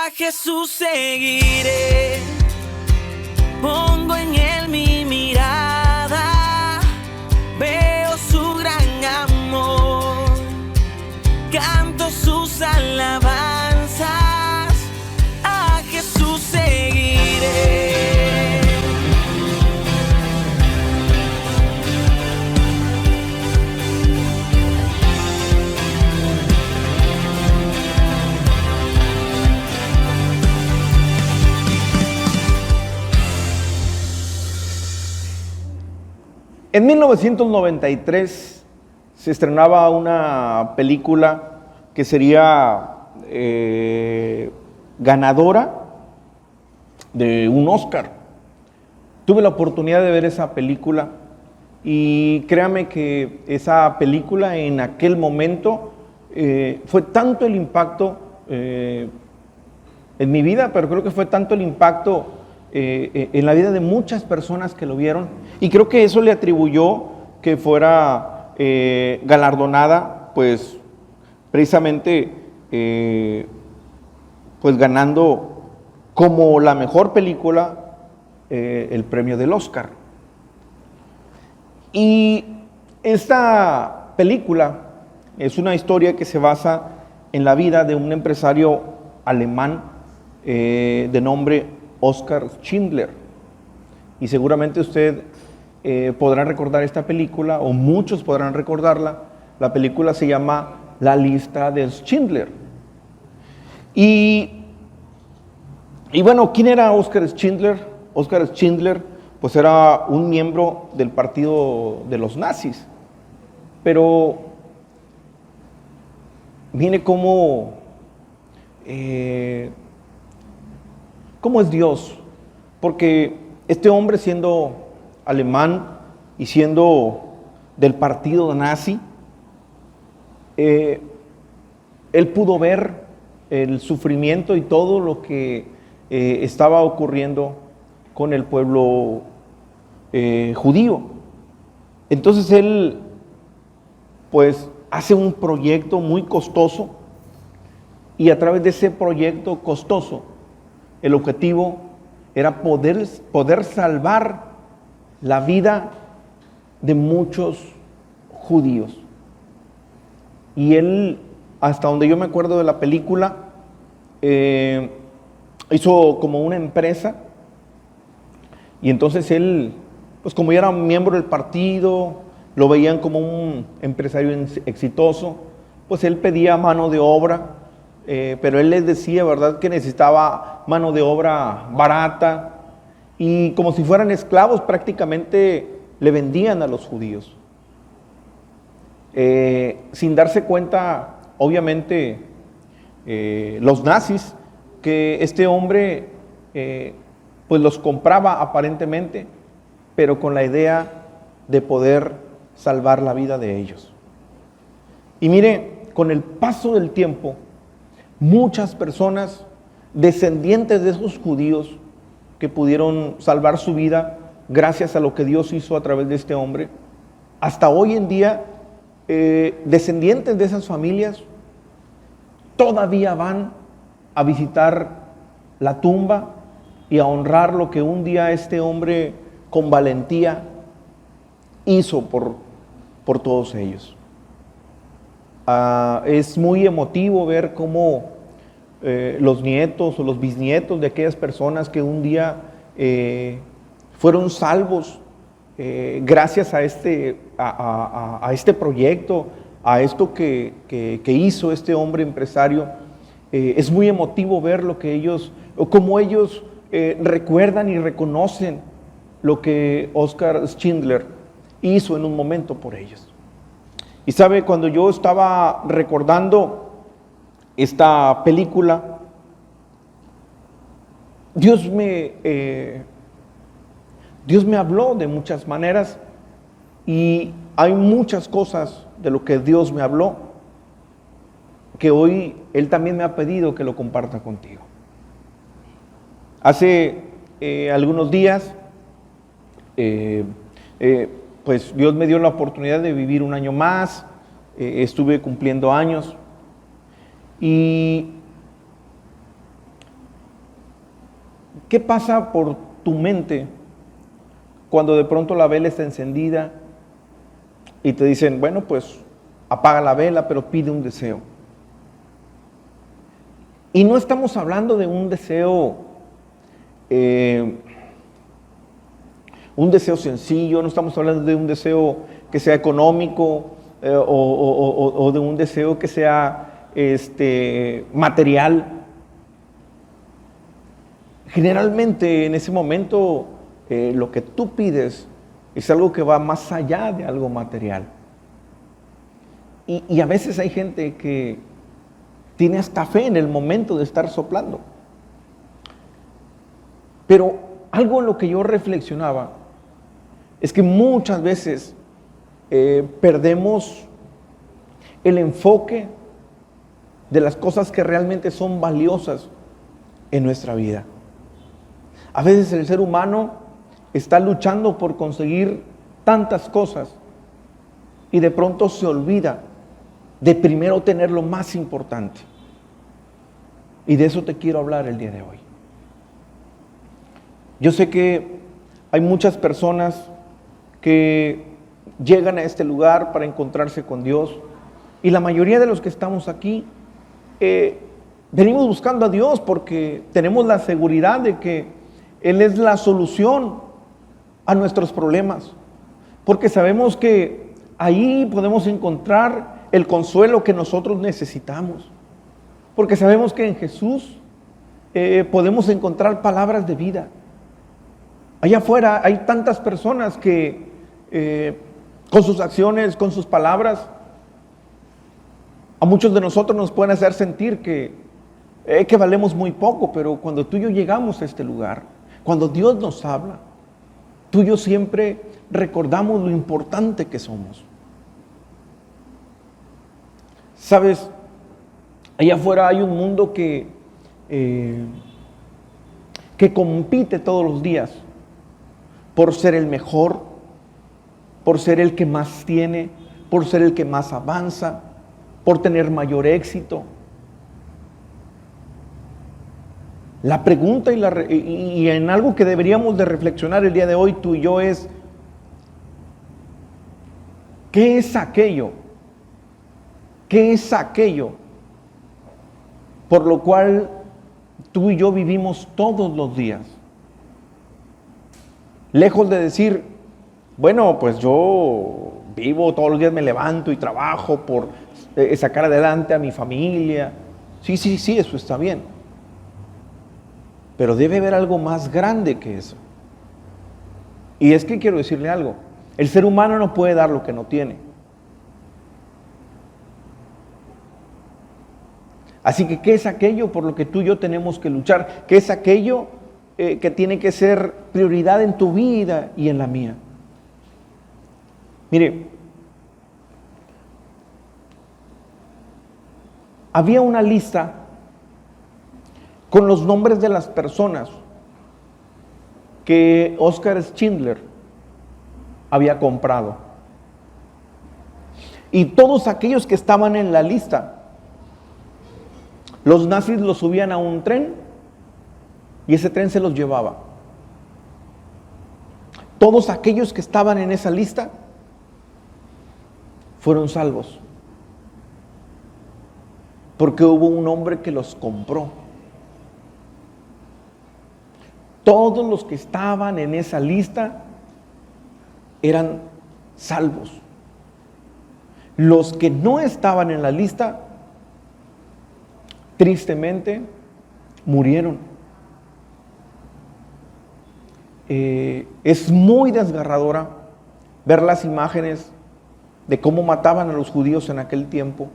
A Jesús seguiré, pongo en él mi mirada, veo su gran amor, canto sus alabanzas, a Jesús seguiré. En 1993 se estrenaba una película que sería ganadora de un Oscar. Tuve la oportunidad de ver esa película y créame que esa película en aquel momento fue tanto el impacto en mi vida, pero creo que fue tanto el impacto en la vida de muchas personas que lo vieron, y creo que eso le atribuyó que fuera galardonada, pues precisamente pues ganando como la mejor película el premio del Oscar. Y esta película es una historia que se basa en la vida de un empresario alemán de nombre Oskar Schindler. Y seguramente usted podrá recordar esta película, o muchos podrán recordarla. La película se llama La lista de Schindler. Y bueno, ¿quién era Oskar Schindler? Oskar Schindler pues era un miembro del partido de los nazis. Pero mire cómo es Dios, porque este hombre, siendo alemán y siendo del partido nazi, él pudo ver el sufrimiento y todo lo que estaba ocurriendo con el pueblo judío. Entonces él pues hace un proyecto muy costoso, y a través de ese proyecto costoso el objetivo era poder salvar la vida de muchos judíos. Y él, hasta donde yo me acuerdo de la película, hizo como una empresa, y entonces él, pues como ya era miembro del partido, lo veían como un empresario exitoso, pues él pedía mano de obra, pero él les decía, ¿verdad?, que necesitaba mano de obra barata, y como si fueran esclavos prácticamente le vendían a los judíos. Sin darse cuenta, obviamente, los nazis, que este hombre pues los compraba aparentemente, pero con la idea de poder salvar la vida de ellos. Y mire, con el paso del tiempo, muchas personas descendientes de esos judíos que pudieron salvar su vida gracias a lo que Dios hizo a través de este hombre, hasta hoy en día, descendientes de esas familias todavía van a visitar la tumba y a honrar lo que un día este hombre con valentía hizo por todos ellos. Es muy emotivo ver cómo los nietos o los bisnietos de aquellas personas que un día fueron salvos gracias a este proyecto, a esto que hizo este hombre empresario. Es muy emotivo ver lo que ellos, o cómo ellos recuerdan y reconocen lo que Oskar Schindler hizo en un momento por ellos. Y sabe, cuando yo estaba recordando esta película, Dios me habló de muchas maneras, y hay muchas cosas de lo que Dios me habló que hoy Él también me ha pedido que lo comparta contigo. Hace algunos días, pues Dios me dio la oportunidad de vivir un año más, estuve cumpliendo años, y ¿Qué pasa por tu mente cuando de pronto la vela está encendida y te dicen, bueno, pues apaga la vela, pero pide un deseo? Y no estamos hablando de un deseo sencillo, no estamos hablando de un deseo que sea económico o de un deseo que sea material. Generalmente en ese momento lo que tú pides es algo que va más allá de algo material. Y a veces hay gente que tiene hasta fe en el momento de estar soplando. Pero algo en lo que yo reflexionaba es que muchas veces perdemos el enfoque de las cosas que realmente son valiosas en nuestra vida. A veces el ser humano está luchando por conseguir tantas cosas y de pronto se olvida de primero tener lo más importante. Y de eso te quiero hablar el día de hoy. Yo sé que hay muchas personas que llegan a este lugar para encontrarse con Dios, y la mayoría de los que estamos aquí venimos buscando a Dios porque tenemos la seguridad de que Él es la solución a nuestros problemas, porque sabemos que ahí podemos encontrar el consuelo que nosotros necesitamos, porque sabemos que en Jesús podemos encontrar palabras de vida. Allá afuera hay tantas personas que con sus acciones, con sus palabras, a muchos de nosotros nos pueden hacer sentir que valemos muy poco, pero cuando tú y yo llegamos a este lugar, cuando Dios nos habla, tú y yo siempre recordamos lo importante que somos. Sabes, allá afuera hay un mundo que compite todos los días por ser el mejor, por ser el que más tiene, por ser el que más avanza, por tener mayor éxito. La pregunta y en algo que deberíamos de reflexionar el día de hoy tú y yo es, ¿qué es aquello? ¿Qué es aquello por lo cual tú y yo vivimos todos los días? Lejos de decir, bueno, pues yo vivo todos los días, me levanto y trabajo por sacar adelante a mi familia. Sí, eso está bien. Pero debe haber algo más grande que eso. Y es que quiero decirle algo, el ser humano no puede dar lo que no tiene. Así que, ¿qué es aquello por lo que tú y yo tenemos que luchar? ¿Qué es aquello que tiene que ser prioridad en tu vida y en la mía? Mire, había una lista con los nombres de las personas que Oskar Schindler había comprado. Y todos aquellos que estaban en la lista, los nazis los subían a un tren y ese tren se los llevaba. Todos aquellos que estaban en esa lista fueron salvos, porque hubo un hombre que los compró. Todos los que estaban en esa lista eran salvos. Los que no estaban en la lista, tristemente, murieron. Es muy desgarradora ver las imágenes de cómo mataban a los judíos en aquel tiempo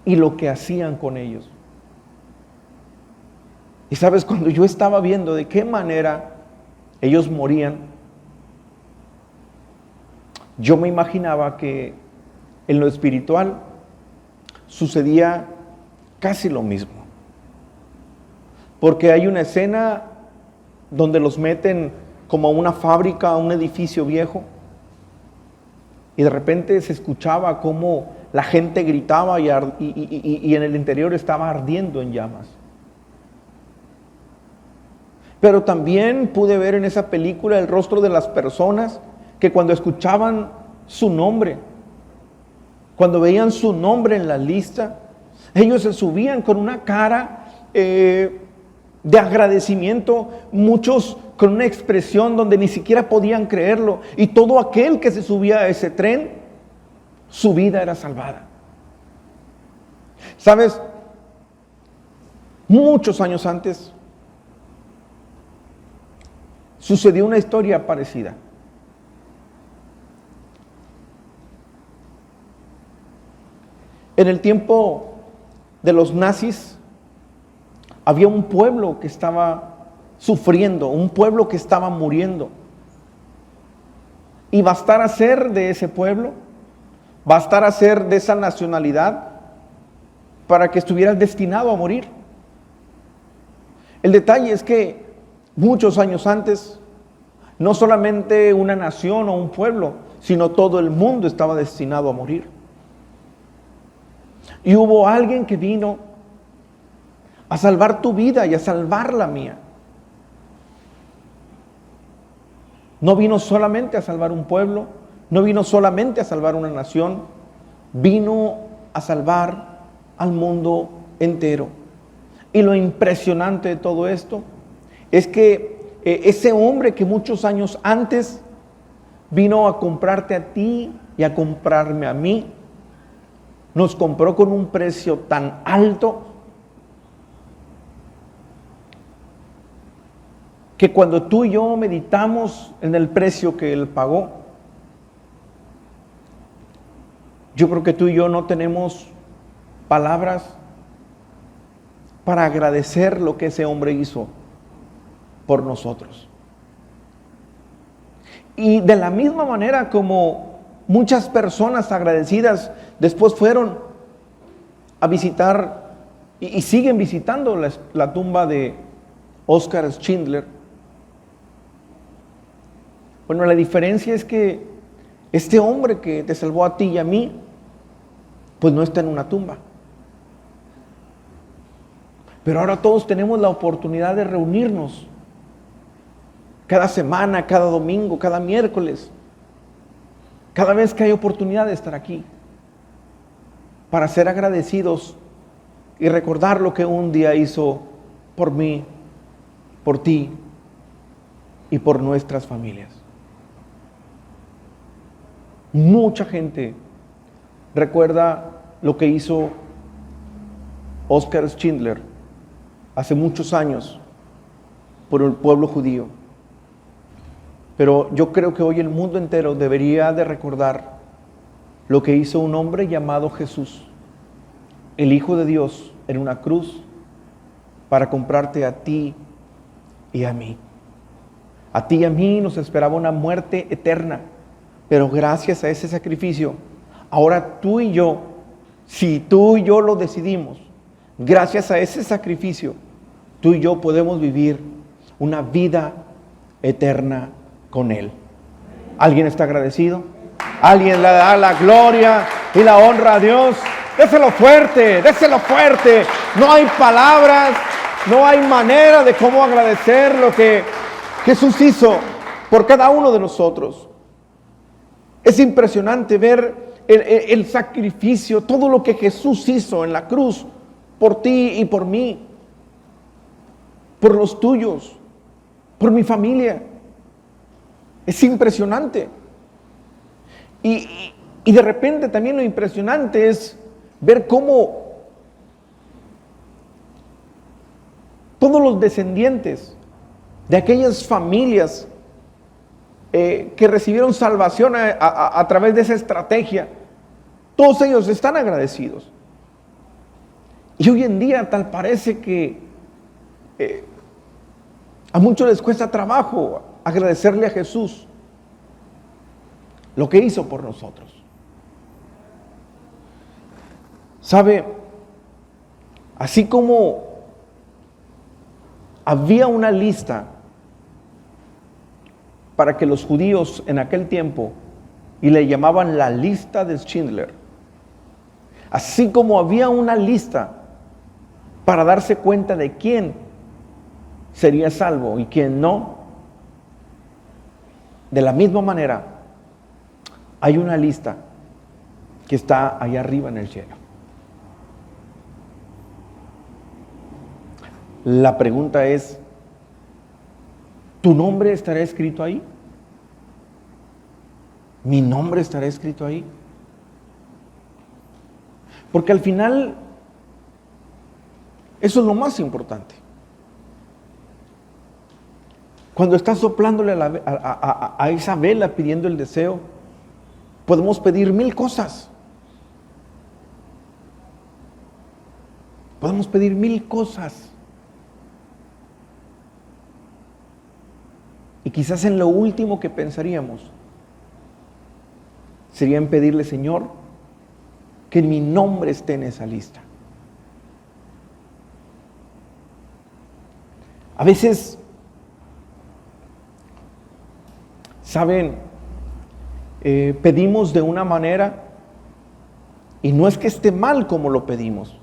y lo que hacían con ellos. Y sabes, cuando yo estaba viendo de qué manera ellos morían, yo me imaginaba que en lo espiritual sucedía casi lo mismo. Porque hay una escena donde los meten como a una fábrica, a un edificio viejo, y de repente se escuchaba cómo la gente gritaba y en el interior estaba ardiendo en llamas. Pero también pude ver en esa película el rostro de las personas que cuando escuchaban su nombre, cuando veían su nombre en la lista, ellos se subían con una cara de agradecimiento, muchos con una expresión donde ni siquiera podían creerlo. Y todo aquel que se subía a ese tren, su vida era salvada. ¿Sabes? Muchos años antes sucedió una historia parecida. En el tiempo de los nazis, había un pueblo que estaba sufriendo, un pueblo que estaba muriendo. Y bastara ser de ese pueblo, bastara ser de esa nacionalidad, para que estuvieras destinado a morir. El detalle es que muchos años antes, no solamente una nación o un pueblo, sino todo el mundo estaba destinado a morir. Y hubo alguien que vino a salvar tu vida y a salvar la mía. No vino solamente a salvar un pueblo, no vino solamente a salvar una nación, vino a salvar al mundo entero. Y lo impresionante de todo esto es que ese hombre que muchos años antes vino a comprarte a ti y a comprarme a mí, nos compró con un precio tan alto que cuando tú y yo meditamos en el precio que Él pagó, yo creo que tú y yo no tenemos palabras para agradecer lo que ese hombre hizo por nosotros. Y de la misma manera como muchas personas agradecidas después fueron a visitar y siguen visitando la tumba de Oskar Schindler. Bueno, la diferencia es que este hombre que te salvó a ti y a mí, pues no está en una tumba. Pero ahora todos tenemos la oportunidad de reunirnos cada semana, cada domingo, cada miércoles, cada vez que hay oportunidad de estar aquí, para ser agradecidos y recordar lo que un día hizo por mí, por ti y por nuestras familias. Mucha gente recuerda lo que hizo Oskar Schindler hace muchos años por el pueblo judío. Pero yo creo que hoy el mundo entero debería de recordar lo que hizo un hombre llamado Jesús, el Hijo de Dios, en una cruz para comprarte a ti y a mí. A ti y a mí nos esperaba una muerte eterna, pero gracias a ese sacrificio, ahora tú y yo, si tú y yo lo decidimos, gracias a ese sacrificio, tú y yo podemos vivir una vida eterna con Él. ¿Alguien está agradecido? ¿Alguien le da la gloria y la honra a Dios? Déselo fuerte, déselo fuerte. No hay palabras, no hay manera de cómo agradecer lo que Jesús hizo por cada uno de nosotros. Es impresionante ver el sacrificio, todo lo que Jesús hizo en la cruz por ti y por mí, por los tuyos, por mi familia. Es impresionante. Y de repente también lo impresionante es ver cómo todos los descendientes de aquellas familias que recibieron salvación a través de esa estrategia, todos ellos están agradecidos. Y hoy en día tal parece que a muchos les cuesta trabajo agradecerle a Jesús lo que hizo por nosotros. ¿Sabe? Así como había una lista para que los judíos en aquel tiempo, y le llamaban la lista de Schindler, así como había una lista para darse cuenta de quién sería salvo y quien no. De la misma manera, hay una lista que está allá arriba en el cielo. La pregunta es, ¿tu nombre estará escrito ahí? ¿Mi nombre estará escrito ahí? Porque al final, eso es lo más importante. Cuando estás soplándole a esa vela pidiendo el deseo, podemos pedir 1000 cosas. Podemos pedir 1000 cosas. Y quizás en lo último que pensaríamos sería en pedirle, Señor, que mi nombre esté en esa lista. A veces, ¿saben? Pedimos de una manera y no es que esté mal como lo pedimos.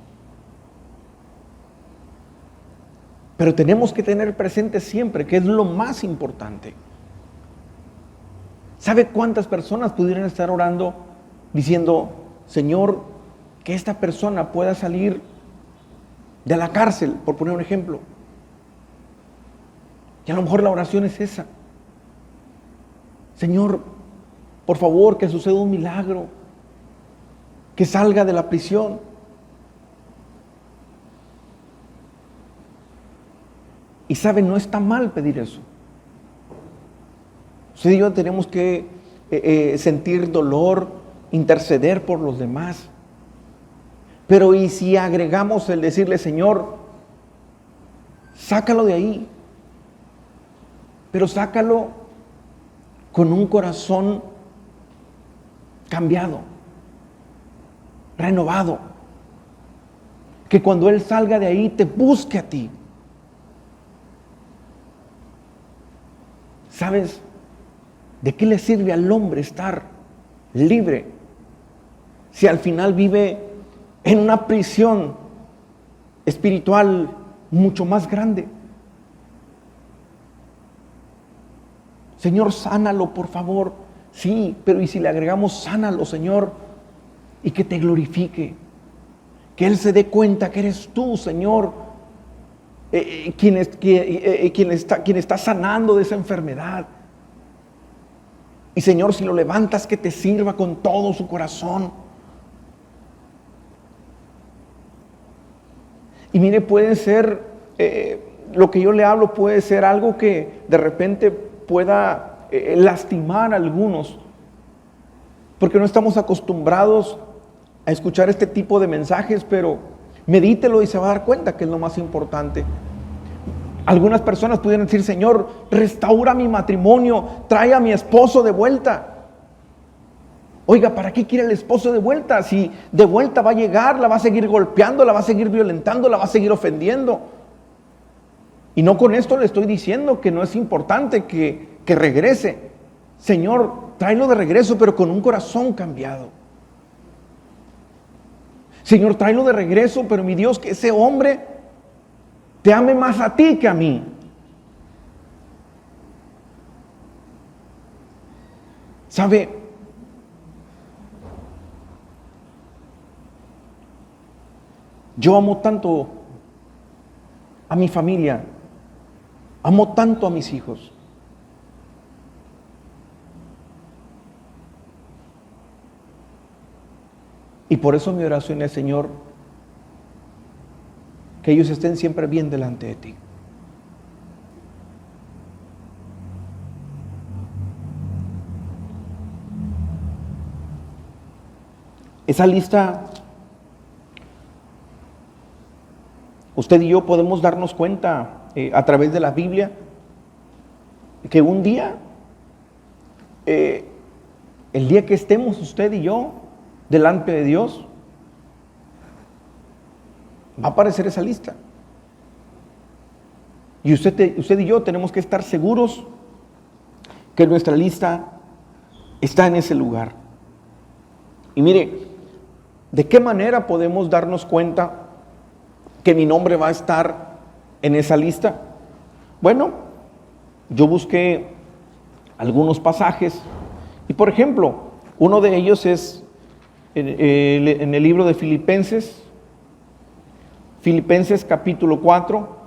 Pero tenemos que tener presente siempre que es lo más importante. ¿Sabe cuántas personas pudieran estar orando diciendo, Señor, que esta persona pueda salir de la cárcel, por poner un ejemplo? Y a lo mejor la oración es esa. Señor, por favor, que suceda un milagro, que salga de la prisión. Y saben, no está mal pedir eso. Usted y yo tenemos que sentir dolor, interceder por los demás. Pero ¿y si agregamos el decirle, Señor, sácalo de ahí? Pero sácalo con un corazón cambiado, renovado. Que cuando Él salga de ahí te busque a ti. ¿Sabes de qué le sirve al hombre estar libre si al final vive en una prisión espiritual mucho más grande? Señor, sánalo, por favor. Sí, pero ¿y si le agregamos sánalo, Señor? Y que te glorifique. Que Él se dé cuenta que eres tú, Señor, quien está sanando de esa enfermedad. Y Señor, si lo levantas, que te sirva con todo su corazón. Y mire, puede ser, lo que yo le hablo puede ser algo que de repente pueda lastimar a algunos, porque no estamos acostumbrados a escuchar este tipo de mensajes, pero medítelo y se va a dar cuenta que es lo más importante. Algunas personas pudieran decir, Señor, restaura mi matrimonio, trae a mi esposo de vuelta. Oiga, ¿para qué quiere el esposo de vuelta? Si de vuelta va a llegar, la va a seguir golpeando, la va a seguir violentando, la va a seguir ofendiendo. Y no con esto le estoy diciendo que no es importante que regrese. Señor, tráelo de regreso, pero con un corazón cambiado. Señor, tráelo de regreso, pero mi Dios, que ese hombre te ame más a ti que a mí. ¿Sabe? Yo amo tanto a mi familia, amo tanto a mis hijos. Y por eso mi oración es, Señor, que ellos estén siempre bien delante de ti. Esa lista, usted y yo podemos darnos cuenta a través de la Biblia que un día, el día que estemos usted y yo delante de Dios, va a aparecer esa lista. Y usted y yo tenemos que estar seguros que nuestra lista está en ese lugar. Y mire, ¿de qué manera podemos darnos cuenta que mi nombre va a estar en esa lista? Bueno, yo busqué algunos pasajes y, por ejemplo, uno de ellos es en el libro de Filipenses capítulo 4.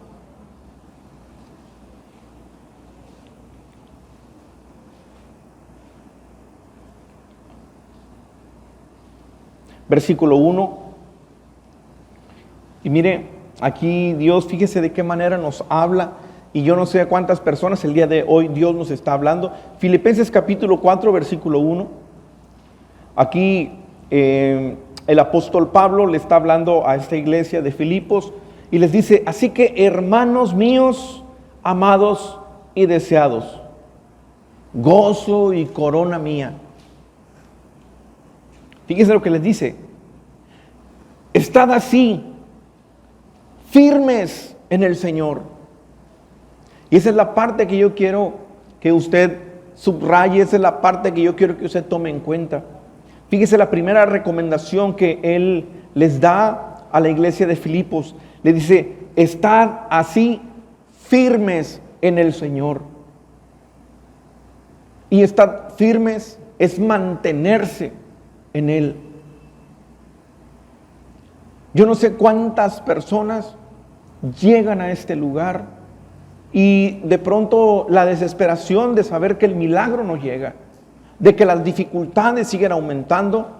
Versículo 1. Y mire, aquí Dios, fíjese de qué manera nos habla. Y yo no sé a cuántas personas el día de hoy Dios nos está hablando. Filipenses capítulo 4, versículo 1. Aquí el apóstol Pablo le está hablando a esta iglesia de Filipos y les dice: así que, hermanos míos, amados y deseados, gozo y corona mía. Fíjense lo que les dice: estad así, firmes en el Señor. Y esa es la parte que yo quiero que usted subraye, esa es la parte que yo quiero que usted tome en cuenta. Fíjese la primera recomendación que él les da a la iglesia de Filipos. Le dice: estad así, firmes en el Señor. Y estar firmes es mantenerse en Él. Yo no sé cuántas personas llegan a este lugar y de pronto la desesperación de saber que el milagro no llega, de que las dificultades siguen aumentando,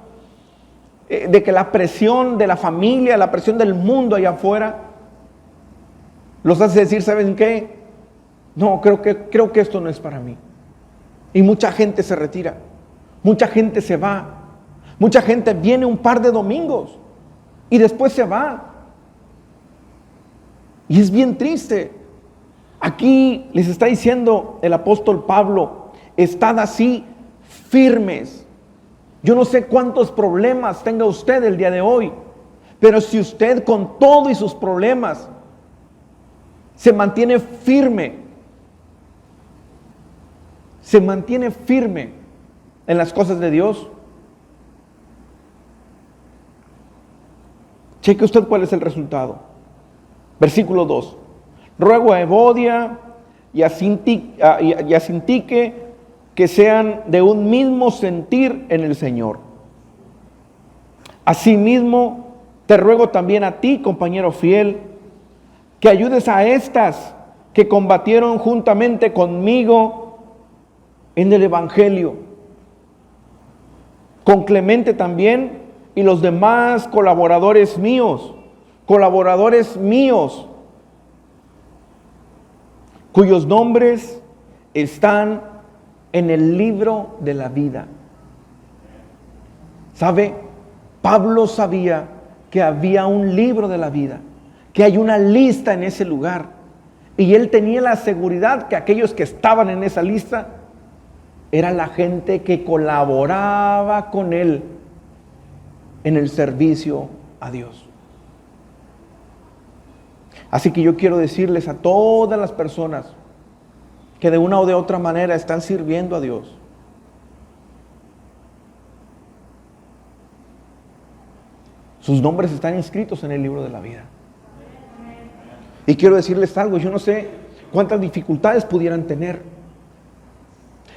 de que la presión de la familia, la presión del mundo allá afuera los hace decir: ¿saben qué? No, creo que esto no es para mí. Y mucha gente se retira, mucha gente se va. Mucha gente viene un par de domingos y después se va. Y es bien triste. Aquí les está diciendo el apóstol Pablo: estad así, firmes. Yo no sé cuántos problemas tenga usted el día de hoy, pero si usted con todo y sus problemas se mantiene firme en las cosas de Dios, cheque usted cuál es el resultado. Versículo 2. Ruego a Evodia y a Sintique que sean de un mismo sentir en el Señor. Asimismo, te ruego también a ti, compañero fiel, que ayudes a estas que combatieron juntamente conmigo en el Evangelio. Con Clemente también y los demás colaboradores míos, cuyos nombres están en el libro de la vida. ¿Sabe? Pablo sabía que había un libro de la vida, que hay una lista en ese lugar, y él tenía la seguridad que aquellos que estaban en esa lista era la gente que colaboraba con él en el servicio a Dios. Así que yo quiero decirles a todas las personas que de una o de otra manera están sirviendo a Dios: sus nombres están inscritos en el libro de la vida. Y quiero decirles algo: yo no sé cuántas dificultades pudieran tener,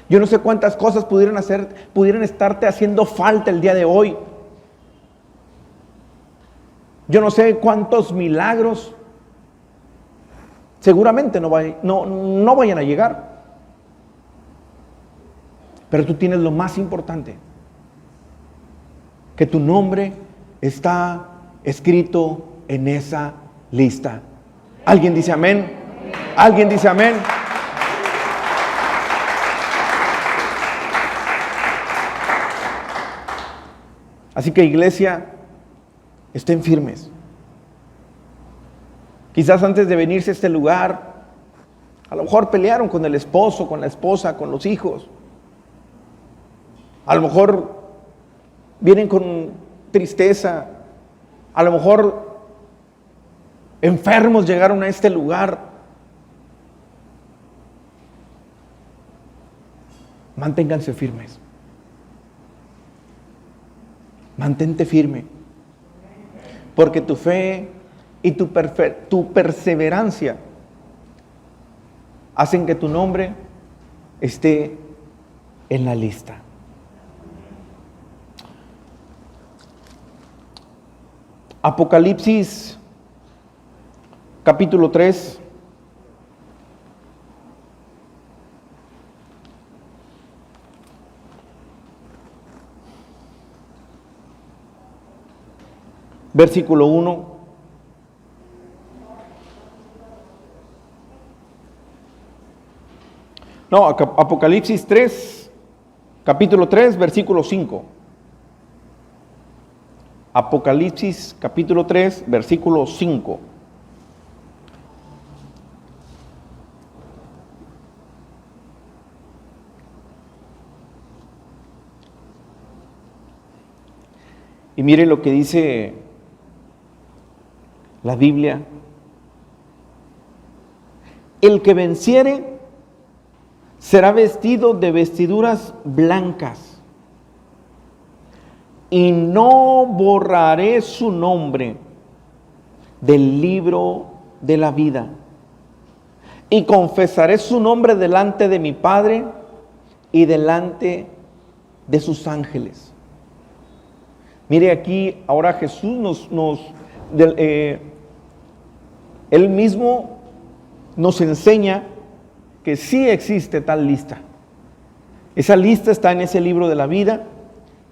yo no sé cuántas cosas pudieran estarte haciendo falta el día de hoy. Yo no sé cuántos milagros seguramente no vayan a llegar. Pero tú tienes lo más importante, que tu nombre está escrito en esa lista. ¿Alguien dice amén? ¿Alguien dice amén? Así que, iglesia, estén firmes. Quizás antes de venirse a este lugar, a lo mejor pelearon con el esposo, con la esposa, con los hijos. A lo mejor vienen con tristeza. A lo mejor enfermos llegaron a este lugar. Manténganse firmes. Mantente firme, porque tu fe y tu perseverancia hacen que tu nombre esté en la lista. Apocalipsis capítulo 3. Versículo 1. No, Apocalipsis 3, capítulo 3, versículo 5. Apocalipsis capítulo 3, versículo 5. Y mire lo que dice la Biblia. El que venciere será vestido de vestiduras blancas, y no borraré su nombre del libro de la vida, y confesaré su nombre delante de mi Padre y delante de sus ángeles. Mire aquí, ahora Jesús Él mismo nos enseña que sí existe tal lista. Esa lista está en ese libro de la vida,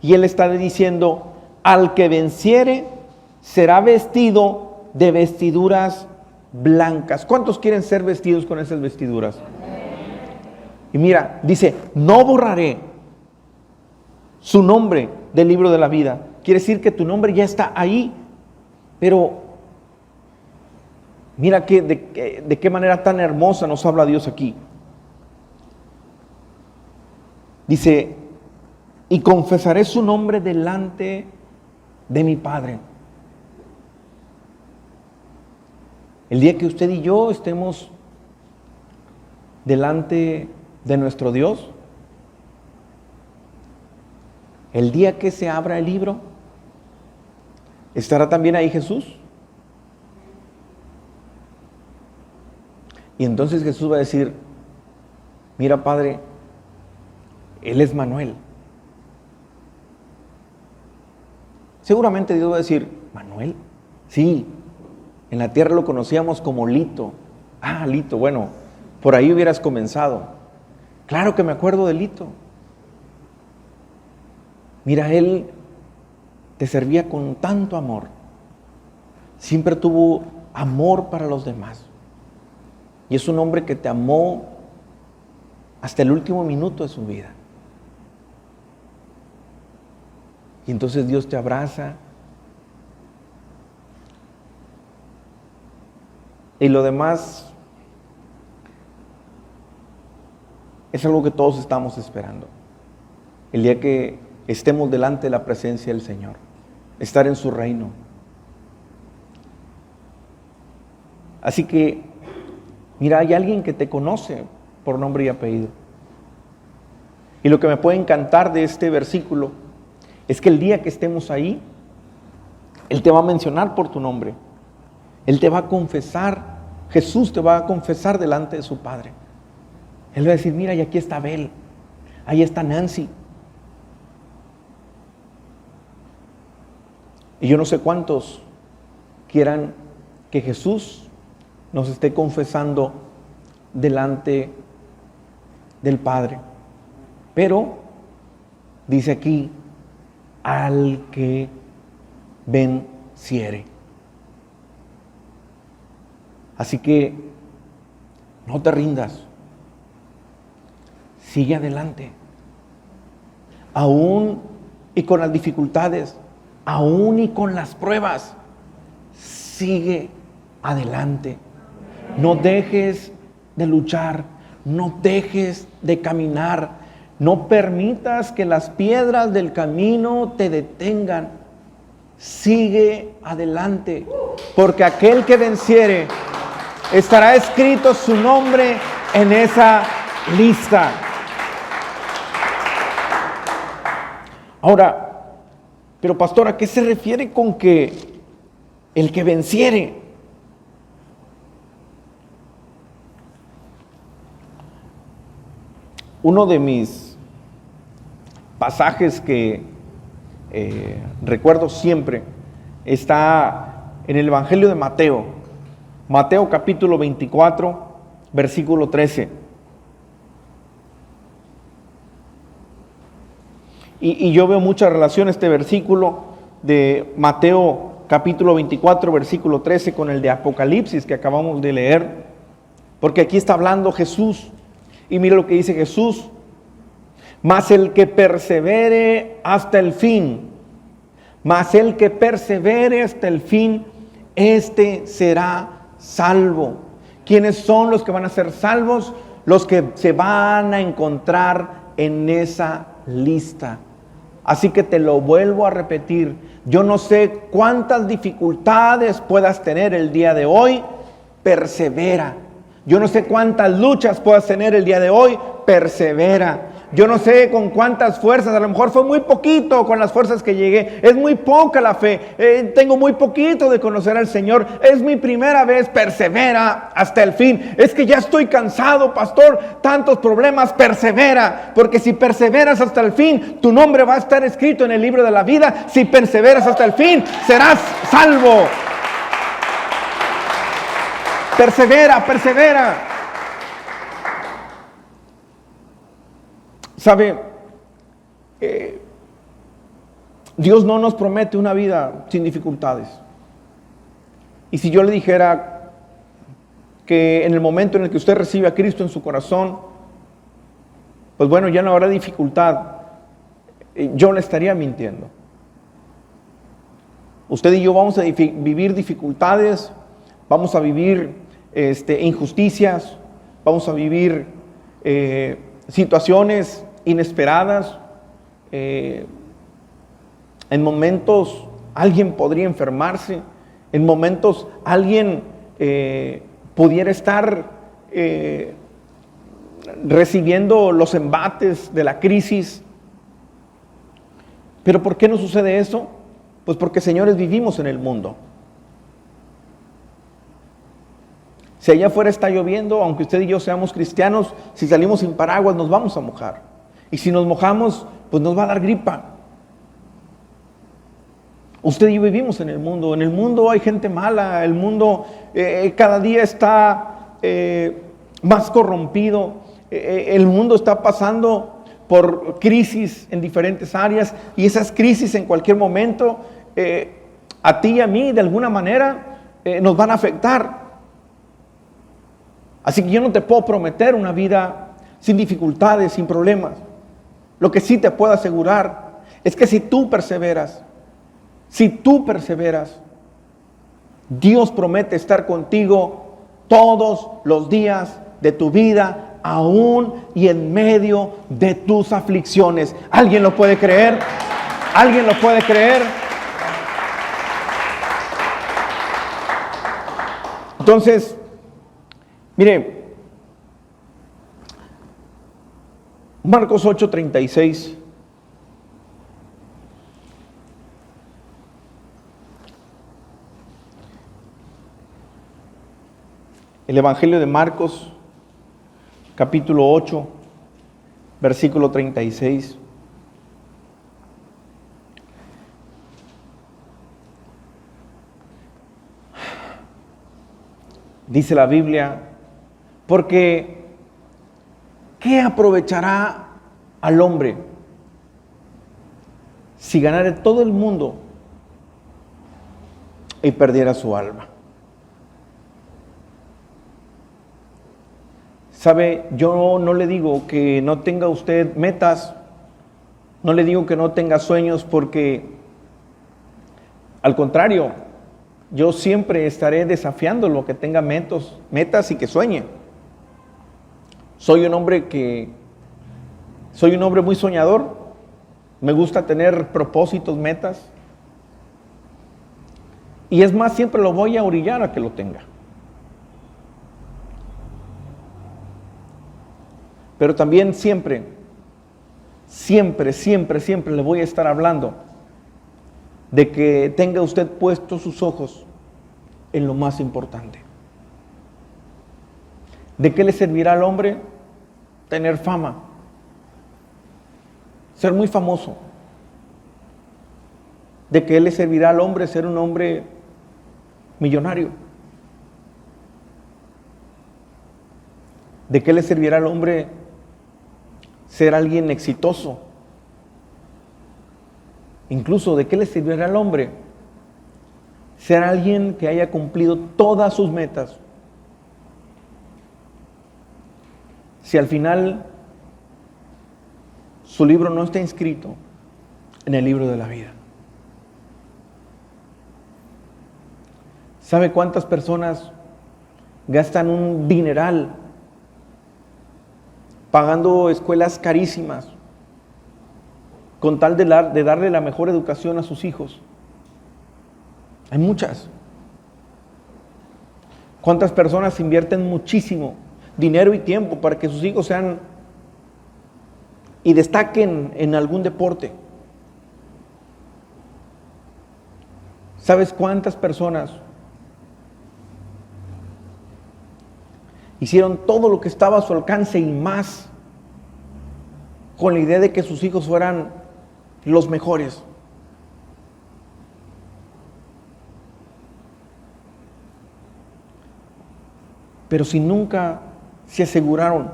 y Él está diciendo: al que venciere será vestido de vestiduras blancas. ¿Cuántos quieren ser vestidos con esas vestiduras? Y mira, dice: no borraré su nombre del libro de la vida. Quiere decir que tu nombre ya está ahí. Pero mira de qué manera tan hermosa nos habla Dios aquí. Dice: y confesaré su nombre delante de mi Padre. El día que usted y yo estemos delante de nuestro Dios, el día que se abra el libro, ¿estará también ahí Jesús? Y entonces Jesús va a decir: mira, Padre, Él es Manuel. Seguramente Dios va a decir: ¿Manuel? Sí, en la tierra lo conocíamos como Lito. Ah, Lito, bueno, por ahí hubieras comenzado. Claro que me acuerdo de Lito. Mira, él te servía con tanto amor. Siempre tuvo amor para los demás. Y es un hombre que te amó hasta el último minuto de su vida. Y entonces Dios te abraza. Y lo demás es algo que todos estamos esperando. El día que estemos delante de la presencia del Señor, estar en su reino. Así que, mira, hay alguien que te conoce por nombre y apellido. Y lo que me puede encantar de este versículo es que el día que estemos ahí, Él te va a mencionar por tu nombre. Él te va a confesar, Jesús te va a confesar delante de su Padre. Él va a decir: mira, y aquí está Abel, ahí está Nancy. Y yo no sé cuántos quieran que Jesús nos esté confesando delante del Padre. Pero dice aquí: al que venciere. Así que no te rindas. Sigue adelante. Aún y con las dificultades, aún y con las pruebas, sigue adelante. No dejes de luchar, no dejes de caminar. No permitas que las piedras del camino te detengan. Sigue adelante, porque aquel que venciere, estará escrito su nombre en esa lista. Ahora, pero pastor, ¿a qué se refiere con que el que venciere? Uno de mis pasajes que recuerdo siempre está en el Evangelio de Mateo. Mateo capítulo 24, versículo 13. Y yo veo mucha relación este versículo de Mateo capítulo 24, versículo 13 con el de Apocalipsis que acabamos de leer. Porque aquí está hablando Jesús. Y mira lo que dice Jesús. Mas el que persevere hasta el fin, este será salvo. ¿Quiénes son los que van a ser salvos? Los que se van a encontrar en esa lista. Así que te lo vuelvo a repetir. Yo no sé cuántas dificultades puedas tener el día de hoy, persevera. Yo no sé cuántas luchas puedas tener el día de hoy, persevera. Yo no sé con cuántas fuerzas, a lo mejor fue muy poquito con las fuerzas que llegué, es muy poca la fe, tengo muy poquito de conocer al Señor, es mi primera vez, persevera hasta el fin. Es que ya estoy cansado, pastor, tantos problemas, persevera, porque si perseveras hasta el fin, tu nombre va a estar escrito en el libro de la vida. Si perseveras hasta el fin, serás salvo. Persevera. ¿Sabe? Dios no nos promete una vida sin dificultades. Y si yo le dijera que en el momento en el que usted recibe a Cristo en su corazón, pues bueno, ya no habrá dificultad, yo le estaría mintiendo. Usted y yo vamos a vivir dificultades, vamos a vivir injusticias, vamos a vivir situaciones inesperadas. En momentos alguien podría enfermarse, en momentos alguien pudiera estar recibiendo los embates de la crisis. ¿Pero por qué no sucede eso? Pues porque, señores, vivimos en el mundo. Si allá afuera está lloviendo, aunque usted y yo seamos cristianos, si salimos sin paraguas nos vamos a mojar. Y si nos mojamos, pues nos va a dar gripa. Usted y yo vivimos en el mundo. En el mundo hay gente mala. El mundo cada día está más corrompido. El mundo está pasando por crisis en diferentes áreas. Y esas crisis en cualquier momento, a ti y a mí, de alguna manera, nos van a afectar. Así que yo no te puedo prometer una vida sin dificultades, sin problemas. Lo que sí te puedo asegurar es que si tú perseveras, Dios promete estar contigo todos los días de tu vida, aún y en medio de tus aflicciones. ¿Alguien lo puede creer? ¿Alguien lo puede creer? Entonces, mire, Marcos 8:36. El Evangelio de Marcos, capítulo 8, versículo 36. Dice la Biblia, porque ¿qué aprovechará al hombre si ganare todo el mundo y perdiera su alma? Sabe, yo no le digo que no tenga usted metas, no le digo que no tenga sueños, porque al contrario, yo siempre estaré desafiándolo que tenga metas y que sueñe. Soy un hombre muy soñador. Me gusta tener propósitos, metas. Y es más, siempre lo voy a orillar a que lo tenga. Pero también siempre le voy a estar hablando de que tenga usted puestos sus ojos en lo más importante. ¿De qué le servirá al hombre tener fama ser muy famoso. ¿De qué le servirá al hombre ser un hombre millonario? ¿De qué le servirá al hombre ser alguien exitoso? Incluso, ¿de qué le servirá al hombre ser alguien que haya cumplido todas sus metas si al final su libro no está inscrito en el libro de la vida? ¿Sabe cuántas personas gastan un dineral pagando escuelas carísimas con tal de darle la mejor educación a sus hijos? Hay muchas. ¿Cuántas personas invierten muchísimo dinero y tiempo para que sus hijos sean y destaquen en algún deporte? ¿Sabes cuántas personas hicieron todo lo que estaba a su alcance y más con la idea de que sus hijos fueran los mejores? Pero si nunca se aseguraron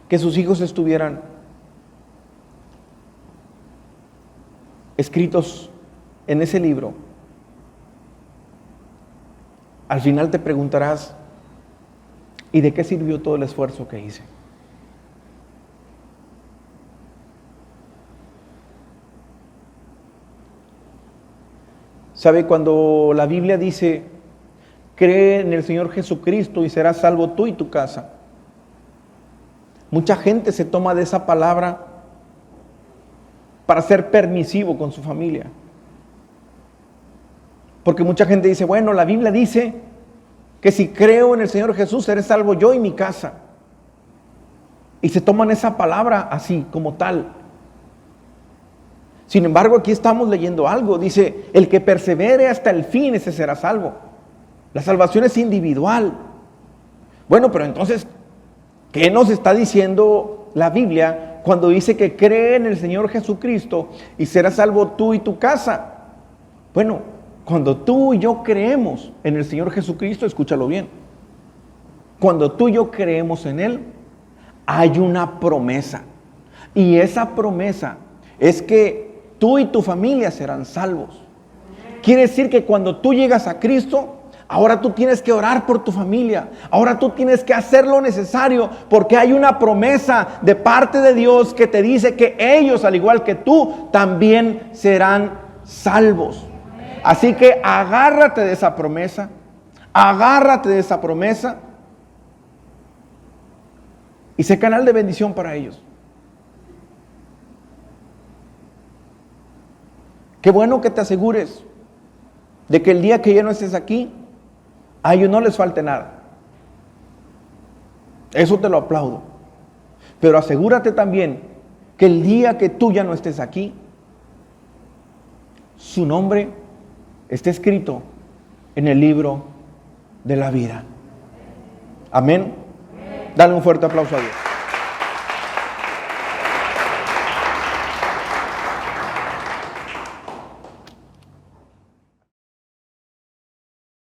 que sus hijos estuvieran escritos en ese libro, al final te preguntarás, ¿y de qué sirvió todo el esfuerzo que hice? ¿Sabe? Cuando la Biblia dice, cree en el Señor Jesucristo y serás salvo tú y tu casa, mucha gente se toma de esa palabra para ser permisivo con su familia. Porque mucha gente dice, bueno, la Biblia dice que si creo en el Señor Jesús, seré salvo yo y mi casa. Y se toman esa palabra así, como tal. Sin embargo, aquí estamos leyendo algo. Dice, el que persevere hasta el fin, ese será salvo. La salvación es individual. Bueno, pero entonces, ¿qué nos está diciendo la Biblia cuando dice que cree en el Señor Jesucristo y serás salvo tú y tu casa? Bueno, cuando tú y yo creemos en el Señor Jesucristo, escúchalo bien, cuando tú y yo creemos en Él, hay una promesa. Y esa promesa es que tú y tu familia serán salvos. Quiere decir que cuando tú llegas a Cristo, ahora tú tienes que orar por tu familia. Ahora tú tienes que hacer lo necesario porque hay una promesa de parte de Dios que te dice que ellos, al igual que tú, también serán salvos. Así que agárrate de esa promesa, y sé canal de bendición para ellos. Qué bueno que te asegures de que el día que ya no estés aquí, a ellos no les falte nada. Eso te lo aplaudo. Pero asegúrate también que el día que tú ya no estés aquí, su nombre está escrito en el libro de la vida. Amén. Dale un fuerte aplauso a Dios.